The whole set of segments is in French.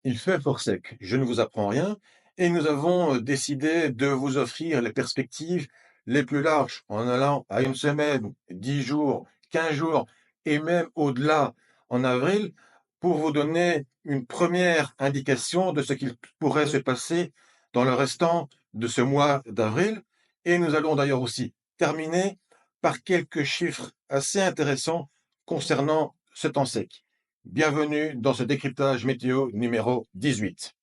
Il fait fort sec, je ne vous apprends rien, et nous avons décidé de vous offrir les perspectives les plus larges en allant à une semaine, 10 jours, 15 jours et même au-delà en avril pour vous donner une première indication de ce qu'il pourrait se passer dans le restant de ce mois d'avril. Et nous allons d'ailleurs aussi terminer par quelques chiffres assez intéressants concernant ce temps sec. Bienvenue dans ce décryptage météo numéro 18.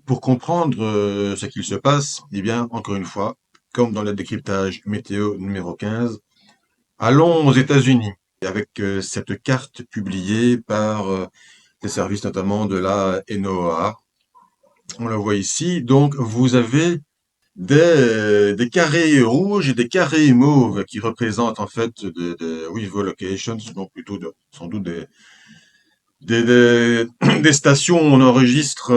Pour comprendre ce qu'il se passe, eh bien, encore une fois, comme dans le décryptage météo numéro 15, allons aux États-Unis avec cette carte publiée par les services notamment de la NOAA. On la voit ici. Donc, vous avez des carrés rouges et des carrés mauves qui représentent en fait des weather locations, donc plutôt sans doute des stations où on enregistre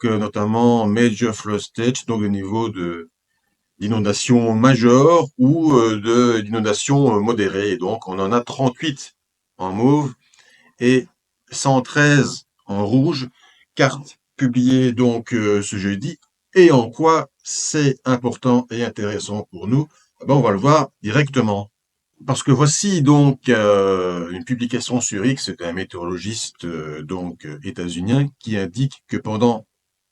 notamment major flood stage, donc le niveau de d'inondation majeure ou d'inondation modérée. Et donc on en a 38 en mauve et 113 en rouge, carte publiée donc ce jeudi. Et en quoi c'est important et intéressant pour nous? Eh ben, on va le voir directement. Parce que voici donc une publication sur X d'un météorologiste états-unien qui indique que pendant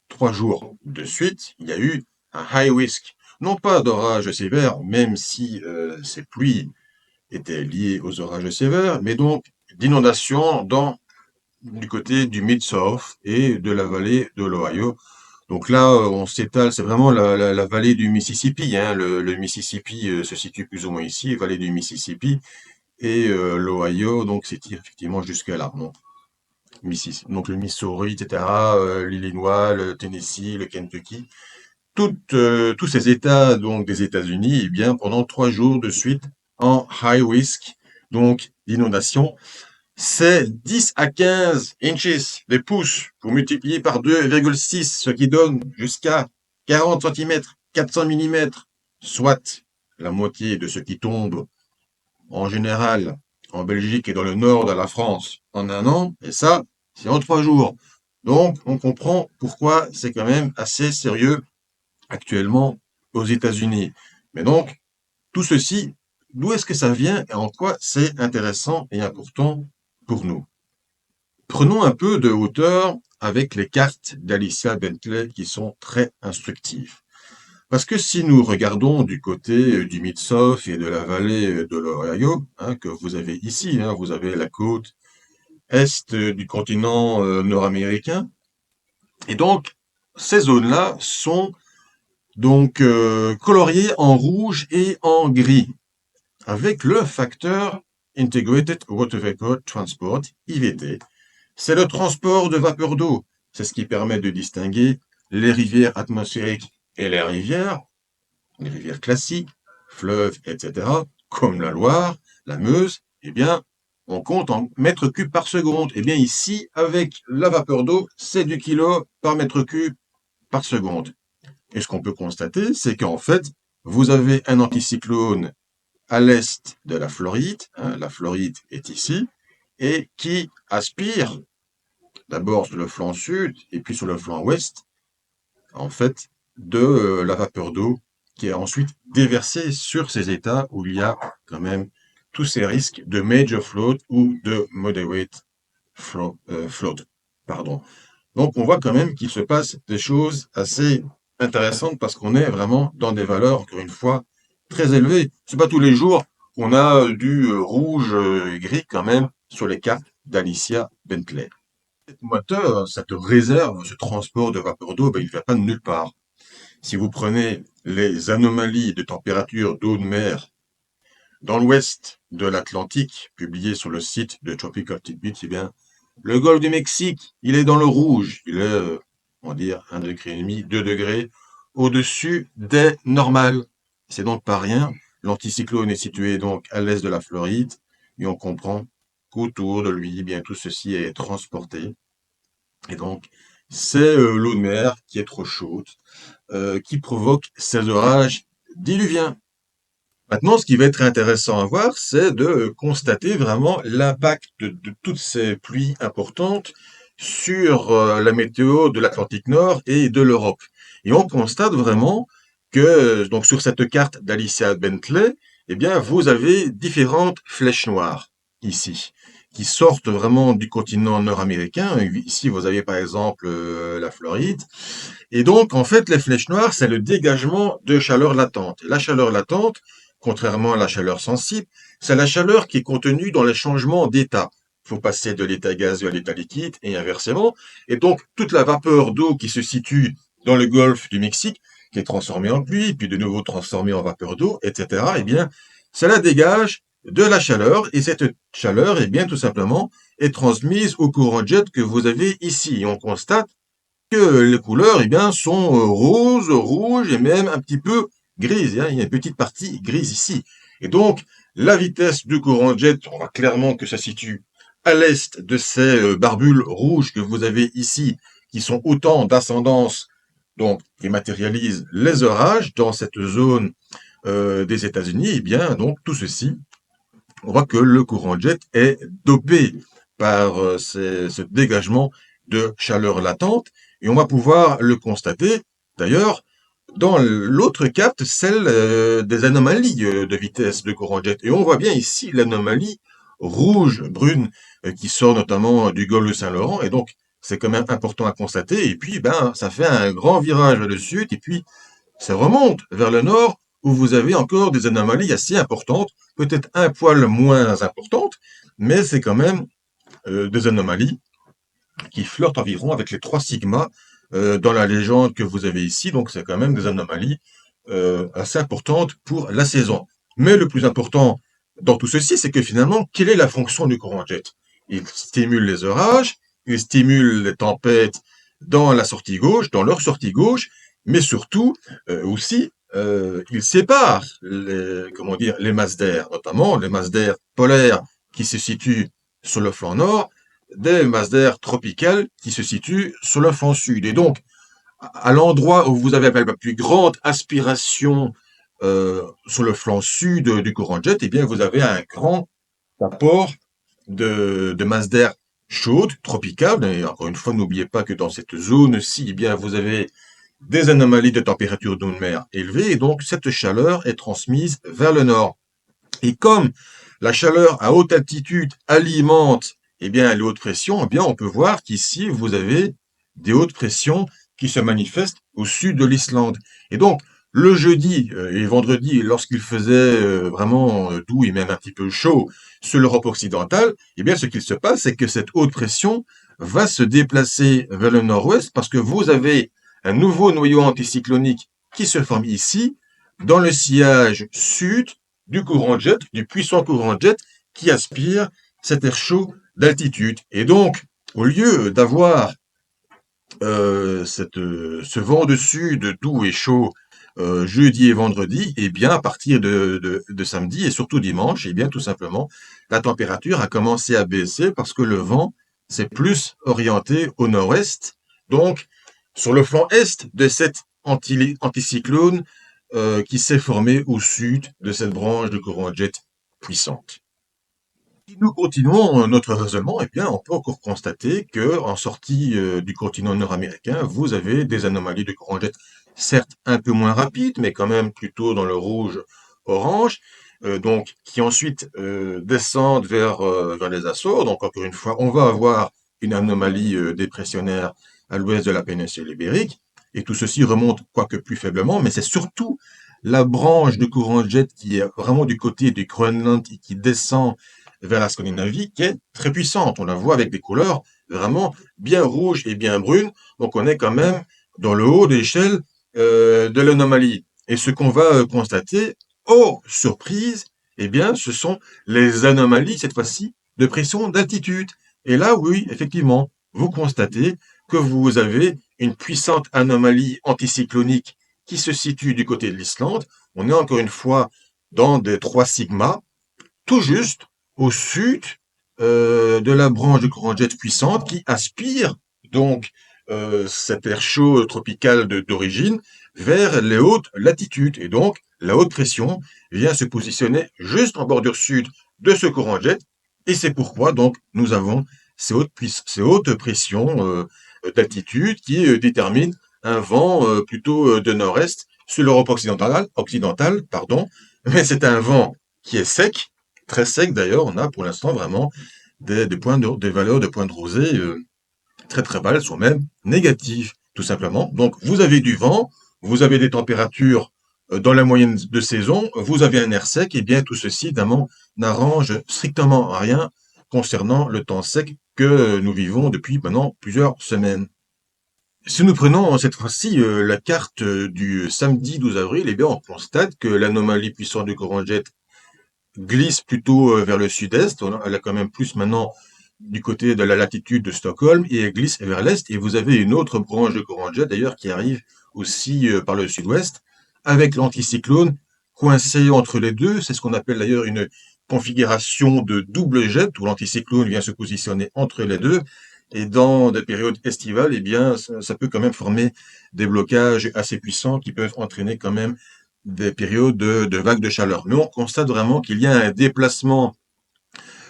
3 jours de suite, il y a eu un high risk, non pas d'orages sévères, même si ces pluies étaient liées aux orages sévères, mais donc d'inondations du côté du Mid-South et de la vallée de l'Ohio. Donc là, on s'étale, c'est vraiment la vallée du Mississippi, hein. Le Mississippi se situe plus ou moins ici, vallée du Mississippi, et l'Ohio, donc s'étire effectivement jusqu'à là. Donc le Missouri, etc., l'Illinois, le Tennessee, le Kentucky, tous ces États donc des États-Unis, eh bien pendant 3 jours de suite en high risk, donc d'inondation, c'est 10 à 15 inches, des pouces, pour multiplier par 2,6, ce qui donne jusqu'à 40 centimètres, 400 millimètres, soit la moitié de ce qui tombe en général en Belgique et dans le nord de la France en un an, et ça, c'est en 3 jours. Donc, on comprend pourquoi c'est quand même assez sérieux actuellement aux États-Unis. Mais donc, tout ceci, d'où est-ce que ça vient et en quoi c'est intéressant et important pour nous? Prenons un peu de hauteur avec les cartes d'Alicia Bentley qui sont très instructives. Parce que si nous regardons du côté du Mid-South et de la vallée de l'Ohio, hein, que vous avez ici, hein, vous avez la côte est du continent nord-américain, et donc ces zones-là sont donc coloriées en rouge et en gris, avec le facteur Integrated Water Vapor Transport, IVT. C'est le transport de vapeur d'eau. C'est ce qui permet de distinguer les rivières atmosphériques et les rivières classiques, fleuves, etc., comme la Loire, la Meuse, eh bien, on compte en mètres cubes par seconde. Eh bien, ici, avec la vapeur d'eau, c'est du kilo par mètre cube par seconde. Et ce qu'on peut constater, c'est qu'en fait, vous avez un anticyclone à l'est de la Floride, hein, la Floride est ici, et qui aspire d'abord sur le flanc sud et puis sur le flanc ouest, en fait, de la vapeur d'eau qui est ensuite déversée sur ces États où il y a quand même tous ces risques de major flood ou de moderate flood. Pardon. Donc on voit quand même qu'il se passe des choses assez intéressantes parce qu'on est vraiment dans des valeurs, encore une fois, très élevées. C'est pas tous les jours qu'on a du rouge et gris quand même sur les cartes d'Alicia Bentley. Cet moteur, cette réserve, ce transport de vapeur d'eau, ben, il ne vient pas de nulle part. Si vous prenez les anomalies de température d'eau de mer dans l'ouest de l'Atlantique, publiées sur le site de Tropical Tidbits, eh bien, le golfe du Mexique, il est dans le rouge. Il est, on va dire, 1,5 degré, 2 degrés au-dessus des normales. C'est donc pas rien. L'anticyclone est situé donc à l'est de la Floride et on comprend qu'autour de lui, eh bien, tout ceci est transporté. Et donc, c'est l'eau de mer qui est trop chaude, qui provoque ces orages diluviens. Maintenant, ce qui va être intéressant à voir, c'est de constater vraiment l'impact de toutes ces pluies importantes sur la météo de l'Atlantique Nord et de l'Europe. Et on constate vraiment que, donc sur cette carte d'Alicia Bentley, eh bien, vous avez différentes flèches noires ici, qui sortent vraiment du continent nord-américain. Ici, vous avez par exemple la Floride. Et donc, en fait, les flèches noires, c'est le dégagement de chaleur latente. La chaleur latente, contrairement à la chaleur sensible, c'est la chaleur qui est contenue dans les changements d'état. Il faut passer de l'état gazeux à l'état liquide et inversement. Et donc, toute la vapeur d'eau qui se situe dans le golfe du Mexique, qui est transformée en pluie, puis de nouveau transformée en vapeur d'eau, etc., eh bien, cela dégage de la chaleur, et cette chaleur, eh bien, tout simplement, est transmise au courant de jet que vous avez ici. Et on constate que les couleurs, eh bien, sont roses, rouges et même un petit peu grises, hein. Il y a une petite partie grise ici. Et donc, la vitesse du courant de jet, on voit clairement que ça se situe à l'est de ces barbules rouges que vous avez ici, qui sont autant d'ascendance, donc, qui matérialisent les orages dans cette zone des États-Unis. Eh bien, donc, tout ceci, on voit que le courant de jet est dopé par ce dégagement de chaleur latente, et on va pouvoir le constater d'ailleurs dans l'autre carte, celle des anomalies de vitesse de courant de jet. Et on voit bien ici l'anomalie rouge-brune qui sort notamment du golfe de Saint-Laurent, et donc c'est quand même important à constater, et puis ben ça fait un grand virage vers le sud, et puis ça remonte vers le nord, où vous avez encore des anomalies assez importantes, peut-être un poil moins importantes, mais c'est quand même des anomalies qui flirtent environ avec les 3 sigma dans la légende que vous avez ici. Donc c'est quand même des anomalies assez importantes pour la saison. Mais le plus important dans tout ceci, c'est que finalement, quelle est la fonction du courant jet? Il stimule les orages, il stimule les tempêtes dans la sortie gauche, dans leur sortie gauche, mais surtout aussi, il sépare comment dire, les masses d'air, notamment les masses d'air polaires qui se situent sur le flanc nord, des masses d'air tropicales qui se situent sur le flanc sud. Et donc, à l'endroit où vous avez la plus grande aspiration sur le flanc sud du courant jet, eh bien, vous avez un grand apport de masse d'air chaude, tropicale. Et encore une fois, n'oubliez pas que dans cette zone-ci, eh bien, vous avez des anomalies de température d'eau de mer élevées, et donc cette chaleur est transmise vers le nord. Et comme la chaleur à haute altitude alimente eh bien, les hautes pressions, eh bien, on peut voir qu'ici, vous avez des hautes pressions qui se manifestent au sud de l'Islande. Et donc, le jeudi et vendredi, lorsqu'il faisait vraiment doux et même un petit peu chaud sur l'Europe occidentale, eh bien, ce qu'il se passe, c'est que cette haute pression va se déplacer vers le nord-ouest parce que vous avez un nouveau noyau anticyclonique qui se forme ici, dans le sillage sud du courant jet, du puissant courant jet qui aspire cet air chaud d'altitude. Et donc, au lieu d'avoir ce vent de sud doux et chaud jeudi et vendredi, eh bien, à partir de samedi et surtout dimanche, eh bien, tout simplement, la température a commencé à baisser parce que le vent s'est plus orienté au nord-est. Donc, sur le flanc est de cet anticyclone qui s'est formé au sud de cette branche de courant jet puissante. Si nous continuons notre raisonnement, eh bien, on peut encore constater que, en sortie du continent nord-américain, vous avez des anomalies de courant jet, certes un peu moins rapides, mais quand même plutôt dans le rouge-orange, donc qui ensuite descendent vers les Açores. Donc, encore une fois, on va avoir une anomalie dépressionnaire à l'ouest de la péninsule ibérique, et tout ceci remonte quoique plus faiblement, mais c'est surtout la branche de courant jet qui est vraiment du côté du Groenland et qui descend vers la Scandinavie qui est très puissante. On la voit avec des couleurs vraiment bien rouges et bien brunes. Donc on est quand même dans le haut de l'échelle de l'anomalie. Et ce qu'on va constater, oh surprise, eh bien ce sont les anomalies, cette fois-ci, de pression d'altitude. Et là, oui, effectivement, vous constatez que vous avez une puissante anomalie anticyclonique qui se situe du côté de l'Islande. On est encore une fois dans des 3 sigma, tout juste au sud de la branche de courant jet puissante qui aspire donc cet air chaud tropical d'origine vers les hautes latitudes. Et donc, la haute pression vient se positionner juste en bordure sud de ce courant jet. Et c'est pourquoi, donc, nous avons ces hautes pressions d'altitude qui déterminent un vent plutôt de nord-est sur l'Europe occidentale, pardon. Mais c'est un vent qui est sec, très sec d'ailleurs. On a pour l'instant vraiment des valeurs de points de rosée très très bas, elles sont même négatives, tout simplement. Donc vous avez du vent, vous avez des températures dans la moyenne de saison, vous avez un air sec, et bien tout ceci évidemment n'arrange strictement rien concernant le temps sec que nous vivons depuis maintenant plusieurs semaines. Si nous prenons cette fois-ci la carte du samedi 12 avril, eh bien on constate que l'anomalie puissante du courant jet glisse plutôt vers le sud-est. Elle a quand même plus maintenant du côté de la latitude de Stockholm et elle glisse vers l'est. Et vous avez une autre branche de courant jet d'ailleurs qui arrive aussi par le sud-ouest avec l'anticyclone coincé entre les deux. C'est ce qu'on appelle d'ailleurs une configuration de double jet où l'anticyclone vient se positionner entre les deux. Et dans des périodes estivales, eh bien, ça peut quand même former des blocages assez puissants qui peuvent entraîner quand même des périodes de vagues de chaleur. Mais on constate vraiment qu'il y a un déplacement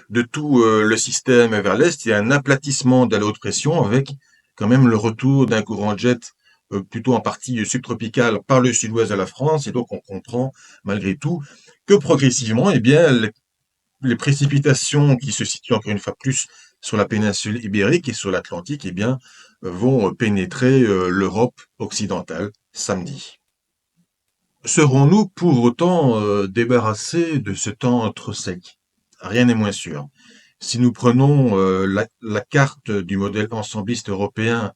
de tout le système vers l'est, il y a un aplatissement de la haute pression avec quand même le retour d'un courant de jet plutôt en partie subtropicale par le sud-ouest de la France. Et donc on comprend malgré tout que progressivement, eh bien, les précipitations qui se situent encore une fois plus sur la péninsule ibérique et sur l'Atlantique, eh bien, vont pénétrer l'Europe occidentale samedi. Serons-nous pour autant débarrassés de ce temps trop sec? Rien n'est moins sûr. Si nous prenons la carte du modèle ensembliste européen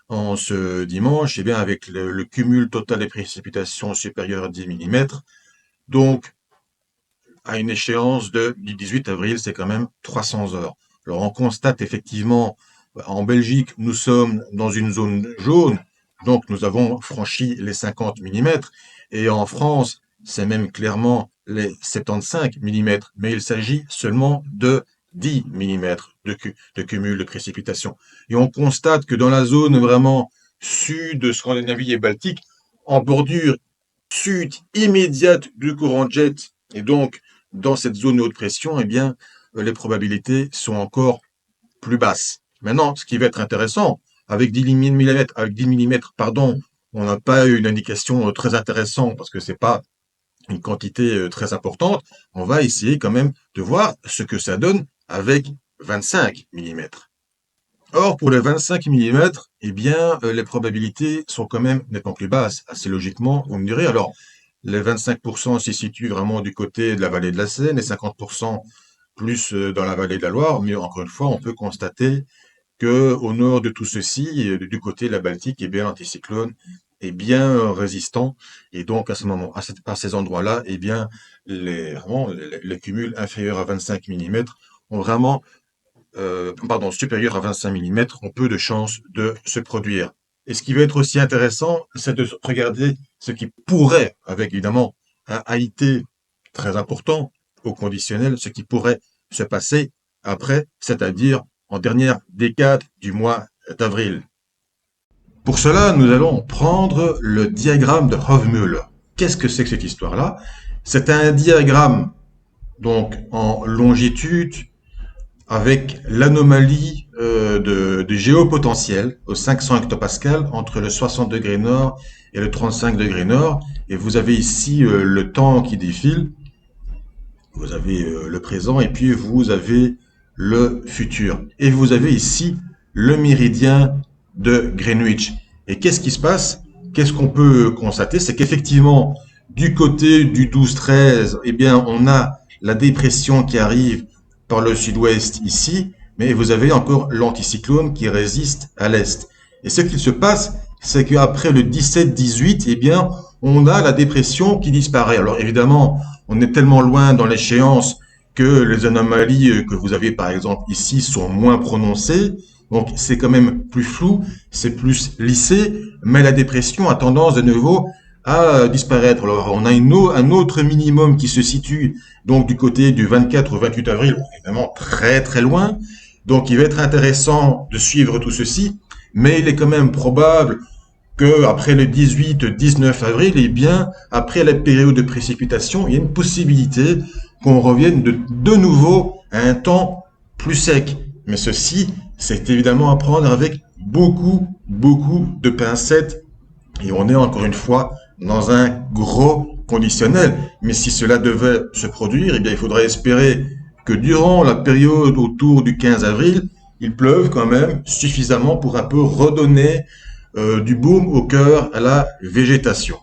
en ce dimanche, eh bien avec le cumul total des précipitations supérieur à 10 mm, donc à une échéance du 18 avril, c'est quand même 300 heures. Alors on constate effectivement, en Belgique, nous sommes dans une zone jaune, donc nous avons franchi les 50 mm, et en France, c'est même clairement les 75 mm, mais il s'agit seulement de 10 mm de cumul de précipitations. Et on constate que dans la zone vraiment sud, Scandinavie et Baltique, en bordure sud immédiate du courant de jet, et donc dans cette zone de haute pression, eh bien, les probabilités sont encore plus basses. Maintenant, ce qui va être intéressant, avec 10 mm, pardon, on n'a pas une indication très intéressante parce que c'est pas une quantité très importante. On va essayer quand même de voir ce que ça donne avec 25 mm. Or, pour les 25 mm, eh bien, les probabilités sont quand même nettement plus basses. Assez logiquement, vous me direz. Alors, les 25% s'y situent vraiment du côté de la vallée de la Seine et 50% plus dans la vallée de la Loire. Mais encore une fois, on peut constater que au nord de tout ceci, du côté de la Baltique, eh bien, l'anticyclone est bien résistant. Et donc, à ce moment, à ces endroits-là, eh bien, vraiment, les cumuls inférieurs à 25 mm ont vraiment supérieur à 25 mm ont peu de chances de se produire. Et ce qui va être aussi intéressant, c'est de regarder ce qui pourrait, avec évidemment un AIT très important au conditionnel, ce qui pourrait se passer après, c'est-à-dire en dernière décade du mois d'avril. Pour cela, nous allons prendre le diagramme de Hofmüller. Qu'est-ce que c'est que cette histoire-là? C'est un diagramme donc en longitude avec l'anomalie de géopotentiel au 500 hectopascal entre le 60 degrés nord et le 35 degrés nord. Et vous avez ici le temps qui défile, vous avez le présent et puis vous avez le futur. Et vous avez ici le méridien de Greenwich. Et qu'est-ce qui se passe? Qu'est-ce qu'on peut constater? C'est qu'effectivement, du côté du 12-13, eh bien, on a la dépression qui arrive par le sud-ouest ici, mais vous avez encore l'anticyclone qui résiste à l'est. Et ce qu'il se passe, c'est qu'après le 17-18, eh bien, on a la dépression qui disparaît. Alors évidemment, on est tellement loin dans l'échéance que les anomalies que vous avez par exemple ici sont moins prononcées. Donc c'est quand même plus flou, c'est plus lissé, mais la dépression a tendance de nouveau à disparaître. Alors on a un autre minimum qui se situe donc du côté du 24 au 28 avril, évidemment très très loin. Donc il va être intéressant de suivre tout ceci. Mais il est quand même probable que après le 18-19 avril, et bien, après la période de précipitation, il y a une possibilité qu'on revienne de nouveau à un temps plus sec. Mais ceci, c'est évidemment à prendre avec beaucoup de pincettes. Et on est encore une fois dans un gros conditionnel. Mais si cela devait se produire, eh bien, il faudrait espérer que durant la période autour du 15 avril, il pleuve quand même suffisamment pour un peu redonner du baume au cœur à la végétation.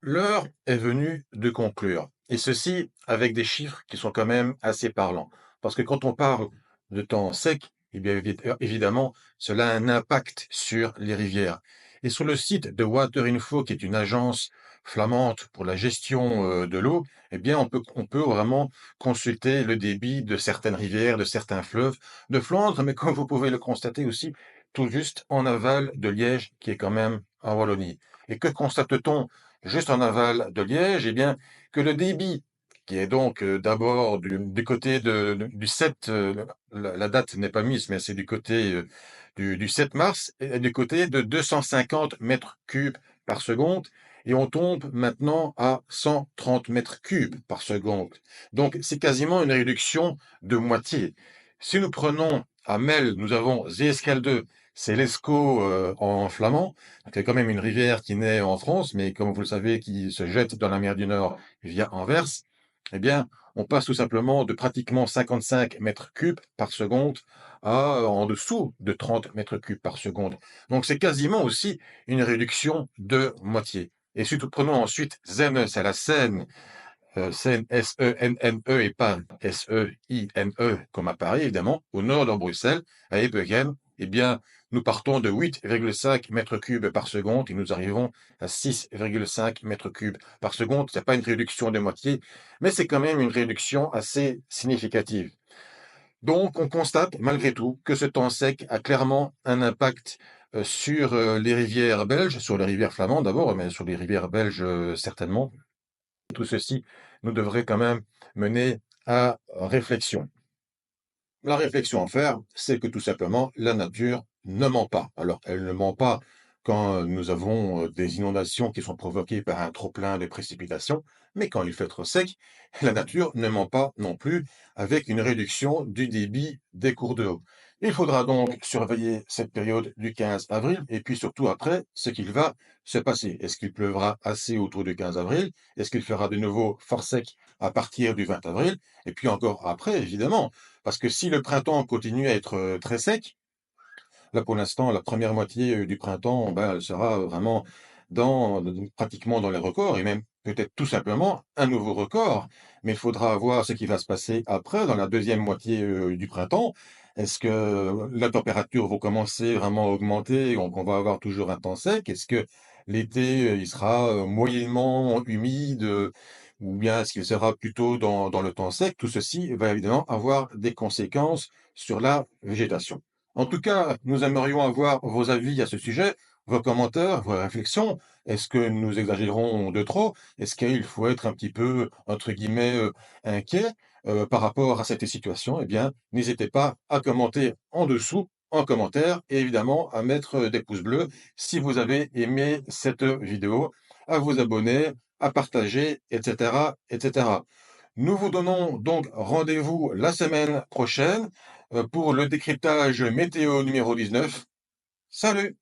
L'heure est venue de conclure, et ceci avec des chiffres qui sont quand même assez parlants. Parce que quand on parle de temps sec, eh bien évidemment, cela a un impact sur les rivières. Et sur le site de Water Info, qui est une agence flamande pour la gestion de l'eau, eh bien on peut vraiment consulter le débit de certaines rivières, de certains fleuves de Flandre, mais comme vous pouvez le constater aussi, tout juste en aval de Liège, qui est quand même en Wallonie. Et que constate-t-on juste en aval de Liège, eh bien, que le débit, qui est donc d'abord du côté du 7, la date n'est pas mise, mais c'est du côté du 7 mars, est du côté de 250 mètres cubes par seconde, et on tombe maintenant à 130 mètres cubes par seconde. Donc c'est quasiment une réduction de moitié. Si nous prenons à Mel, nous avons Zeeskelde, c'est l'Escaut en flamand, c'est quand même une rivière qui naît en France, mais comme vous le savez, qui se jette dans la mer du Nord via Anvers, eh bien, on passe tout simplement de pratiquement 55 mètres cubes par seconde à en dessous de 30 mètres cubes par seconde. Donc c'est quasiment aussi une réduction de moitié. Et si nous prenons ensuite Seine, c'est la Seine, Seine, S-E-N-N-E et pas S-E-I-N-E, comme à Paris, évidemment, au nord de Bruxelles, à Eibegen, eh bien, nous partons de 8,5 mètres cubes par seconde et nous arrivons à 6,5 mètres cubes par seconde. C'est pas une réduction de moitié, mais c'est quand même une réduction assez significative. Donc, on constate malgré tout que ce temps sec a clairement un impact sur les rivières belges, sur les rivières flamandes d'abord, mais sur les rivières belges certainement. Tout ceci nous devrait quand même mener à réflexion. La réflexion à faire, c'est que tout simplement, la nature ne ment pas. Alors, elle ne ment pas quand nous avons des inondations qui sont provoquées par un trop-plein de précipitations, mais quand il fait trop sec, la nature ne ment pas non plus avec une réduction du débit des cours d'eau. Il faudra donc surveiller cette période du 15 avril et puis surtout après ce qu'il va se passer. Est-ce qu'il pleuvra assez autour du 15 avril? Est-ce qu'il fera de nouveau fort sec à partir du 20 avril? Et puis encore après, évidemment, parce que si le printemps continue à être très sec, là pour l'instant, la première moitié du printemps, ben, elle sera vraiment pratiquement dans les records, et même peut-être tout simplement un nouveau record. Mais il faudra voir ce qui va se passer après, dans la deuxième moitié du printemps. Est-ce que la température va commencer vraiment à augmenter, donc on va avoir toujours un temps sec? Est-ce que l'été, il sera moyennement humide, ou bien est-ce qu'il sera plutôt dans le temps sec? Tout ceci va évidemment avoir des conséquences sur la végétation. En tout cas, nous aimerions avoir vos avis à ce sujet, vos commentaires, vos réflexions. Est-ce que nous exagérons de trop? Est-ce qu'il faut être un petit peu, entre guillemets, inquiet par rapport à cette situation? Eh bien, n'hésitez pas à commenter en dessous, en commentaire, et évidemment à mettre des pouces bleus si vous avez aimé cette vidéo, à vous abonner, à partager, etc., etc. Nous vous donnons donc rendez-vous la semaine prochaine pour le décryptage météo numéro 19. Salut!